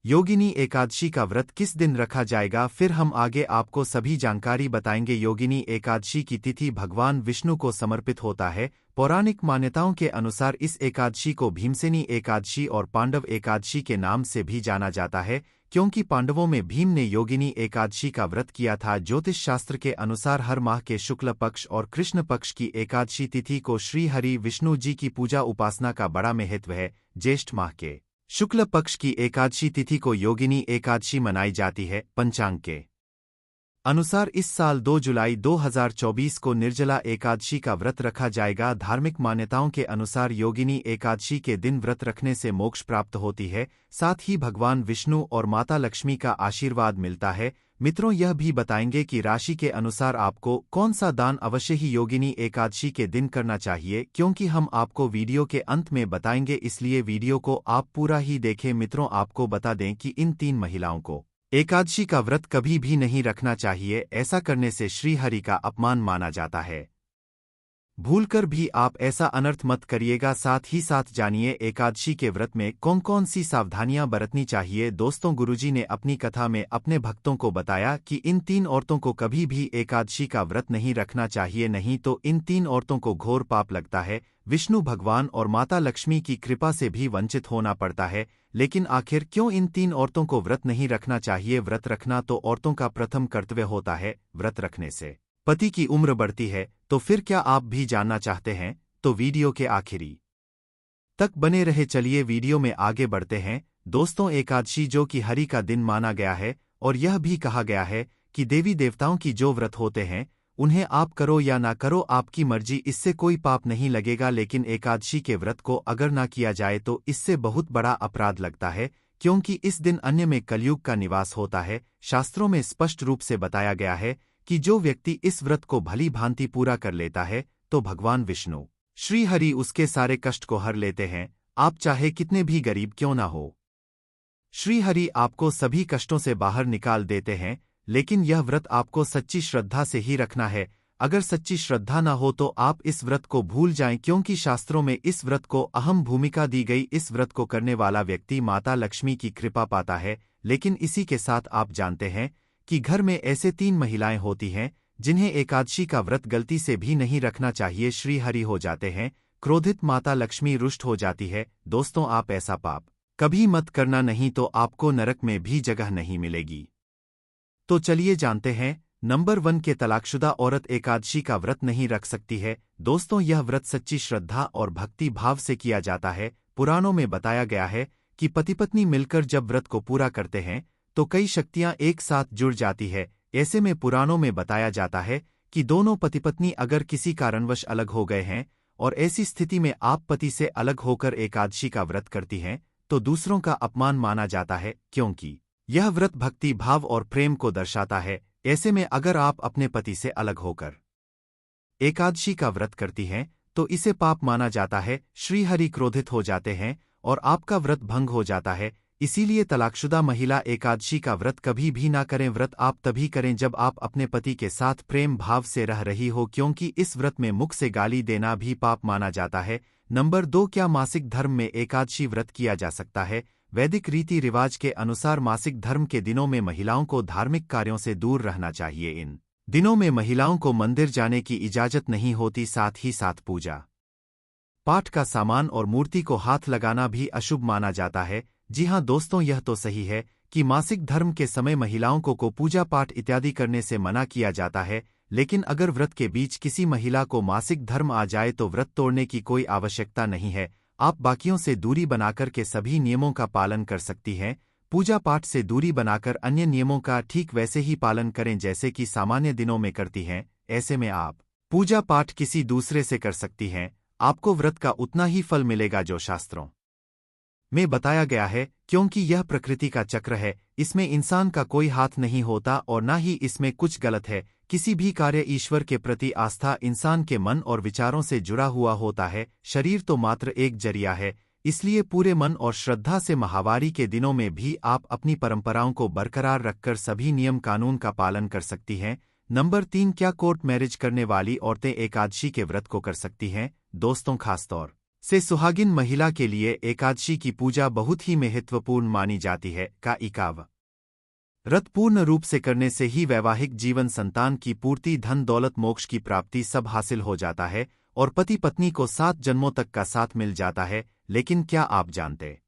योगिनी एकादशी का व्रत किस दिन रखा जाएगा, फिर हम आगे आपको सभी जानकारी बताएंगे। योगिनी एकादशी की तिथि भगवान विष्णु को समर्पित होता है। पौराणिक मान्यताओं के अनुसार इस एकादशी को भीमसेनी एकादशी और पांडव एकादशी के नाम से भी जाना जाता है, क्योंकि पांडवों में भीम ने योगिनी एकादशी का व्रत किया था। ज्योतिष शास्त्र के अनुसार हर माह के शुक्ल पक्ष और कृष्ण पक्ष की एकादशी तिथि को श्री हरि विष्णु जी की पूजा उपासना का बड़ा महत्व है। ज्येष्ठ माह के शुक्ल पक्ष की एकादशी तिथि को योगिनी एकादशी मनाई जाती है। पंचांग के अनुसार इस साल 2 जुलाई 2024 को निर्जला एकादशी का व्रत रखा जाएगा। धार्मिक मान्यताओं के अनुसार योगिनी एकादशी के दिन व्रत रखने से मोक्ष प्राप्त होती है, साथ ही भगवान विष्णु और माता लक्ष्मी का आशीर्वाद मिलता है। मित्रों, यह भी बताएंगे कि राशि के अनुसार आपको कौन सा दान अवश्य ही योगिनी एकादशी के दिन करना चाहिए, क्योंकि हम आपको वीडियो के अंत में बताएंगे, इसलिए वीडियो को आप पूरा ही देखें। मित्रों, आपको बता दें कि इन 3 महिलाओं को एकादशी का व्रत कभी भी नहीं रखना चाहिए। ऐसा करने से श्रीहरि का अपमान माना जाता है। भूलकर भी आप ऐसा अनर्थ मत करिएगा। साथ ही साथ जानिए एकादशी के व्रत में कौन कौन सी सावधानियां बरतनी चाहिए। दोस्तों, गुरुजी ने अपनी कथा में अपने भक्तों को बताया कि इन 3 औरतों को कभी भी एकादशी का व्रत नहीं रखना चाहिए, नहीं तो इन 3 औरतों को घोर पाप लगता है। विष्णु भगवान और माता लक्ष्मी की कृपा से भी वंचित होना पड़ता है। लेकिन आखिर क्यों इन 3 औरतों को व्रत नहीं रखना चाहिए? व्रत रखना तो औरतों का प्रथम कर्तव्य होता है। व्रत रखने से पति की उम्र बढ़ती है, तो फिर क्या आप भी जानना चाहते हैं? तो वीडियो के आखिरी तक बने रहे। चलिए वीडियो में आगे बढ़ते हैं। दोस्तों, एकादशी जो कि हरि का दिन माना गया है और यह भी कहा गया है कि देवी देवताओं की जो व्रत होते हैं उन्हें आप करो या ना करो, आपकी मर्जी, इससे कोई पाप नहीं लगेगा। लेकिन एकादशी के व्रत को अगर ना किया जाए तो इससे बहुत बड़ा अपराध लगता है, क्योंकि इस दिन अन्य में कलयुग का निवास होता है। शास्त्रों में स्पष्ट रूप से बताया गया है कि जो व्यक्ति इस व्रत को भली भांति पूरा कर लेता है तो भगवान विष्णु श्री हरि उसके सारे कष्ट को हर लेते हैं। आप चाहे कितने भी गरीब क्यों ना हो, श्री हरि आपको सभी कष्टों से बाहर निकाल देते हैं। लेकिन यह व्रत आपको सच्ची श्रद्धा से ही रखना है। अगर सच्ची श्रद्धा न हो तो आप इस व्रत को भूल जाएं, क्योंकि शास्त्रों में इस व्रत को अहम भूमिका दी गई। इस व्रत को करने वाला व्यक्ति माता लक्ष्मी की कृपा पाता है। लेकिन इसी के साथ आप जानते हैं कि घर में ऐसे 3 महिलाएं होती हैं जिन्हें एकादशी का व्रत गलती से भी नहीं रखना चाहिए। श्री हरि हो जाते हैं क्रोधित, माता लक्ष्मी रुष्ट हो जाती है। दोस्तों, आप ऐसा पाप कभी मत करना, नहीं तो आपको नरक में भी जगह नहीं मिलेगी। तो चलिए जानते हैं। नंबर 1 के तलाकशुदा औरत एकादशी का व्रत नहीं रख सकती है। दोस्तों, यह व्रत सच्ची श्रद्धा और भक्ति भाव से किया जाता है। पुराणों में बताया गया है कि पति पत्नी मिलकर जब व्रत को पूरा करते हैं तो कई शक्तियां एक साथ जुड़ जाती है। ऐसे में पुराणों में बताया जाता है कि दोनों पति पत्नी अगर किसी कारणवश अलग हो गए हैं और ऐसी स्थिति में आप पति से अलग होकर एकादशी का व्रत करती हैं तो दूसरों का अपमान माना जाता है, क्योंकि यह व्रत भक्ति भाव और प्रेम को दर्शाता है। ऐसे में अगर आप अपने पति से अलग होकर एकादशी का व्रत करती हैं तो इसे पाप माना जाता है। श्री हरि क्रोधित हो जाते हैं और आपका व्रत भंग हो जाता है। इसीलिए तलाकशुदा महिला एकादशी का व्रत कभी भी ना करें। व्रत आप तभी करें जब आप अपने पति के साथ प्रेम भाव से रह रही हो, क्योंकि इस व्रत में मुख से गाली देना भी पाप माना जाता है। नंबर 2, क्या मासिक धर्म में एकादशी व्रत किया जा सकता है? वैदिक रीति रिवाज के अनुसार मासिक धर्म के दिनों में महिलाओं को धार्मिक कार्यों से दूर रहना चाहिए। इन दिनों में महिलाओं को मंदिर जाने की इजाजत नहीं होती। साथ ही साथ पूजा पाठ का सामान और मूर्ति को हाथ लगाना भी अशुभ माना जाता है। जी हाँ दोस्तों, यह तो सही है कि मासिक धर्म के समय महिलाओं को पूजा पाठ इत्यादि करने से मना किया जाता है। लेकिन अगर व्रत के बीच किसी महिला को मासिक धर्म आ जाए तो व्रत तोड़ने की कोई आवश्यकता नहीं है। आप बाकियों से दूरी बनाकर के सभी नियमों का पालन कर सकती हैं। पूजा पाठ से दूरी बनाकर अन्य नियमों का ठीक वैसे ही पालन करें जैसे कि सामान्य दिनों में करती हैं। ऐसे में आप पूजा पाठ किसी दूसरे से कर सकती हैं। आपको व्रत का उतना ही फल मिलेगा जो शास्त्रों में बताया गया है, क्योंकि यह प्रकृति का चक्र है। इसमें इंसान का कोई हाथ नहीं होता और न ही इसमें कुछ गलत है। किसी भी कार्य ईश्वर के प्रति आस्था इंसान के मन और विचारों से जुड़ा हुआ होता है। शरीर तो मात्र एक जरिया है, इसलिए पूरे मन और श्रद्धा से माहवारी के दिनों में भी आप अपनी परंपराओं को बरकरार रखकर सभी नियम कानून का पालन कर सकती हैं। नंबर 3, क्या कोर्ट मैरिज करने वाली औरतें एकादशी के व्रत को कर सकती हैं? दोस्तों, खासतौर से सुहागिन महिला के लिए एकादशी की पूजा बहुत ही महत्वपूर्ण मानी जाती है। का इकाव व्रत पूर्ण रूप से करने से ही वैवाहिक जीवन, संतान की पूर्ति, धन दौलत, मोक्ष की प्राप्ति सब हासिल हो जाता है और पति पत्नी को 7 जन्मों तक का साथ मिल जाता है। लेकिन क्या आप जानते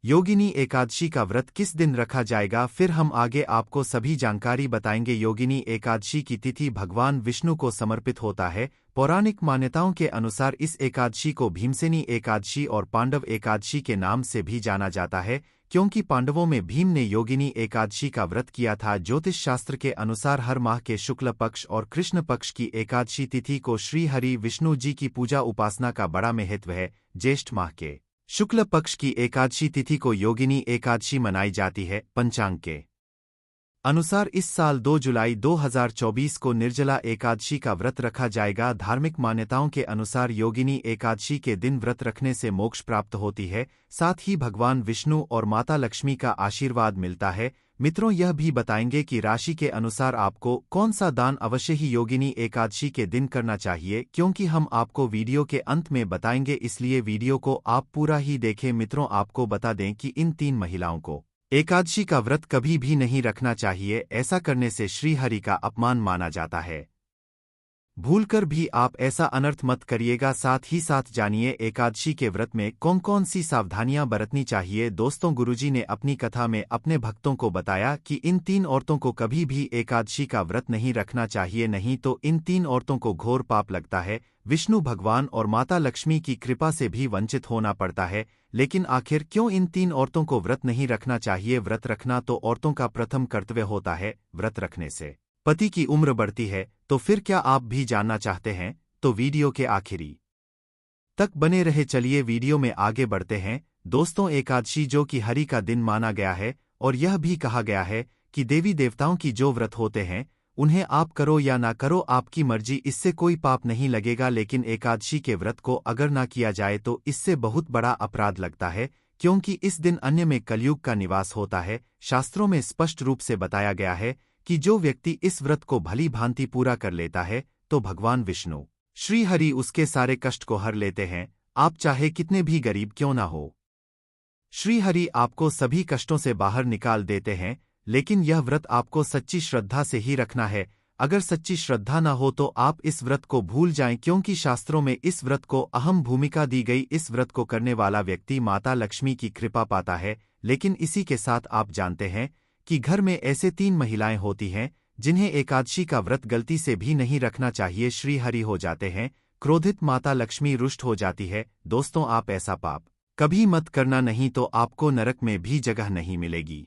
योगिनी एकादशी का व्रत किस दिन रखा जाएगा? फिर हम आगे आपको सभी जानकारी बताएंगे। योगिनी एकादशी की तिथि भगवान विष्णु को समर्पित होता है। पौराणिक मान्यताओं के अनुसार इस एकादशी को भीमसेनी एकादशी और पांडव एकादशी के नाम से भी जाना जाता है, क्योंकि पांडवों में भीम ने योगिनी एकादशी का व्रत किया था। ज्योतिष शास्त्र के अनुसार हर माह के शुक्ल पक्ष और कृष्ण पक्ष की एकादशी तिथि को श्री हरि विष्णु जी की पूजा उपासना का बड़ा महत्व है। ज्येष्ठ माह के शुक्ल पक्ष की एकादशी तिथि को योगिनी एकादशी मनाई जाती है। पंचांग के अनुसार इस साल 2 जुलाई 2024 को निर्जला एकादशी का व्रत रखा जाएगा। धार्मिक मान्यताओं के अनुसार योगिनी एकादशी के दिन व्रत रखने से मोक्ष प्राप्त होती है, साथ ही भगवान विष्णु और माता लक्ष्मी का आशीर्वाद मिलता है। मित्रों, यह भी बताएंगे कि राशि के अनुसार आपको कौन सा दान अवश्य ही योगिनी एकादशी के दिन करना चाहिए, क्योंकि हम आपको वीडियो के अंत में बताएंगे, इसलिए वीडियो को आप पूरा ही देखें। मित्रों, आपको बता दें कि इन 3 महिलाओं को एकादशी का व्रत कभी भी नहीं रखना चाहिए। ऐसा करने से श्रीहरि का अपमान माना जाता है। भूलकर भी आप ऐसा अनर्थ मत करिएगा। साथ ही साथ जानिए एकादशी के व्रत में कौन कौन सी सावधानियां बरतनी चाहिए। दोस्तों, गुरुजी ने अपनी कथा में अपने भक्तों को बताया कि इन 3 औरतों को कभी भी एकादशी का व्रत नहीं रखना चाहिए, नहीं तो इन 3 औरतों को घोर पाप लगता है। विष्णु भगवान और माता लक्ष्मी की कृपा से भी वंचित होना पड़ता है। लेकिन आखिर क्यों इन 3 औरतों को व्रत नहीं रखना चाहिए? व्रत रखना तो औरतों का प्रथम कर्तव्य होता है। व्रत रखने से पति की उम्र बढ़ती है, तो फिर क्या आप भी जानना चाहते हैं? तो वीडियो के आखिरी तक बने रहे। चलिए वीडियो में आगे बढ़ते हैं। दोस्तों, एकादशी जो कि हरि का दिन माना गया है और यह भी कहा गया है कि देवी देवताओं की जो व्रत होते हैं उन्हें आप करो या ना करो, आपकी मर्जी, इससे कोई पाप नहीं लगेगा। लेकिन एकादशी के व्रत को अगर ना किया जाए तो इससे बहुत बड़ा अपराध लगता है, क्योंकि इस दिन अन्य में कलयुग का निवास होता है। शास्त्रों में स्पष्ट रूप से बताया गया है कि जो व्यक्ति इस व्रत को भली भांति पूरा कर लेता है तो भगवान विष्णु श्री हरि उसके सारे कष्ट को हर लेते हैं। आप चाहे कितने भी गरीब क्यों ना हो, श्री हरि आपको सभी कष्टों से बाहर निकाल देते हैं। लेकिन यह व्रत आपको सच्ची श्रद्धा से ही रखना है। अगर सच्ची श्रद्धा न हो तो आप इस व्रत को भूल जाएं, क्योंकि शास्त्रों में इस व्रत को अहम भूमिका दी गई। इस व्रत को करने वाला व्यक्ति माता लक्ष्मी की कृपा पाता है। लेकिन इसी के साथ आप जानते हैं कि घर में ऐसे 3 महिलाएं होती हैं जिन्हें एकादशी का व्रत गलती से भी नहीं रखना चाहिए। श्री हरि हो जाते हैं क्रोधित, माता लक्ष्मी रुष्ट हो जाती है। दोस्तों, आप ऐसा पाप कभी मत करना, नहीं तो आपको नरक में भी जगह नहीं मिलेगी।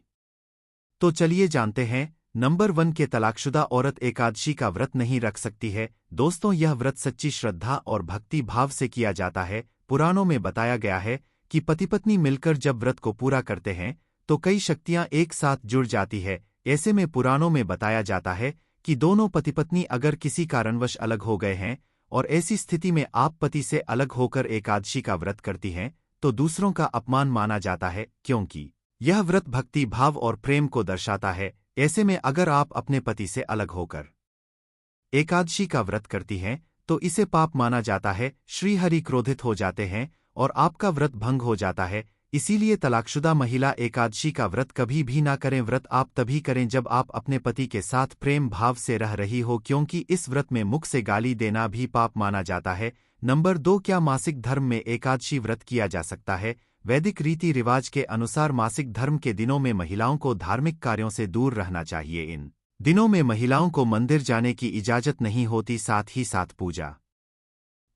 तो चलिए जानते हैं। नंबर 1 के तलाकशुदा औरत एकादशी का व्रत नहीं रख सकती है। दोस्तों, यह व्रत सच्ची श्रद्धा और भक्ति भाव से किया जाता है। पुराणों में बताया गया है कि पति पत्नी मिलकर जब व्रत को पूरा करते हैं तो कई शक्तियां एक साथ जुड़ जाती है। ऐसे में पुराणों में बताया जाता है कि दोनों पति पत्नी अगर किसी कारणवश अलग हो गए हैं और ऐसी स्थिति में आप पति से अलग होकर एकादशी का व्रत करती हैं तो दूसरों का अपमान माना जाता है, क्योंकि यह व्रत भक्ति भाव और प्रेम को दर्शाता है। ऐसे में अगर आप अपने पति से अलग होकर एकादशी का व्रत करती हैं तो इसे पाप माना जाता है। श्री हरि क्रोधित हो जाते हैं और आपका व्रत भंग हो जाता है। इसीलिए तलाकशुदा महिला एकादशी का व्रत कभी भी ना करें। व्रत आप तभी करें जब आप अपने पति के साथ प्रेम भाव से रह रही हो, क्योंकि इस व्रत में मुख से गाली देना भी पाप माना जाता है। नंबर 2, क्या मासिक धर्म में एकादशी व्रत किया जा सकता है? वैदिक रीति रिवाज के अनुसार मासिक धर्म के दिनों में महिलाओं को धार्मिक कार्यों से दूर रहना चाहिए। इन दिनों में महिलाओं को मंदिर जाने की इजाजत नहीं होती। साथ ही साथ पूजा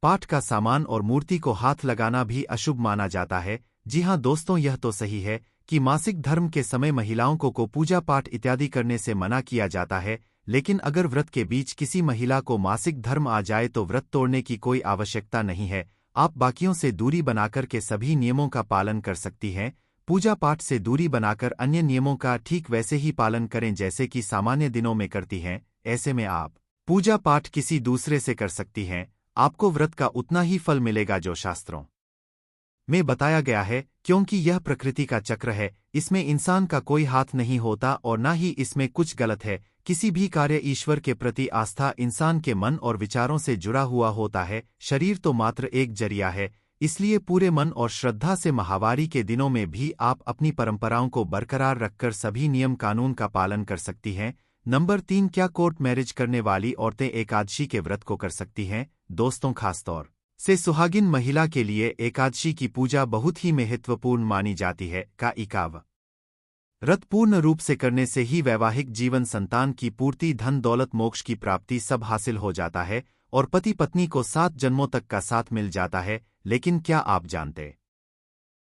पाठ का सामान और मूर्ति को हाथ लगाना भी अशुभ माना जाता है। जी हाँ दोस्तों, यह तो सही है कि मासिक धर्म के समय महिलाओं को पूजा पाठ इत्यादि करने से मना किया जाता है। लेकिन अगर व्रत के बीच किसी महिला को मासिक धर्म आ जाए तो व्रत तोड़ने की कोई आवश्यकता नहीं है। आप बाकियों से दूरी बनाकर के सभी नियमों का पालन कर सकती हैं। पूजा पाठ से दूरी बनाकर अन्य नियमों का ठीक वैसे ही पालन करें जैसे कि सामान्य दिनों में करती हैं। ऐसे में आप पूजा पाठ किसी दूसरे से कर सकती हैं। आपको व्रत का उतना ही फल मिलेगा जो शास्त्रों में बताया गया है, क्योंकि यह प्रकृति का चक्र है। इसमें इंसान का कोई हाथ नहीं होता और न ही इसमें कुछ गलत है। किसी भी कार्य ईश्वर के प्रति आस्था इंसान के मन और विचारों से जुड़ा हुआ होता है। शरीर तो मात्र एक जरिया है। इसलिए पूरे मन और श्रद्धा से माहवारी के दिनों में भी आप अपनी परंपराओं को बरकरार रखकर सभी नियम कानून का पालन कर सकती हैं। नंबर 3, क्या कोर्ट मैरिज करने वाली औरतें एकादशी के व्रत को कर सकती हैं? दोस्तों, खासतौर से सुहागिन महिला के लिए एकादशी की पूजा बहुत ही महत्वपूर्ण मानी जाती है। का इकाव व्रत पूर्ण रूप से करने से ही वैवाहिक जीवन, संतान की पूर्ति, धन दौलत, मोक्ष की प्राप्ति सब हासिल हो जाता है और पति पत्नी को 7 जन्मों तक का साथ मिल जाता है। लेकिन क्या आप जानते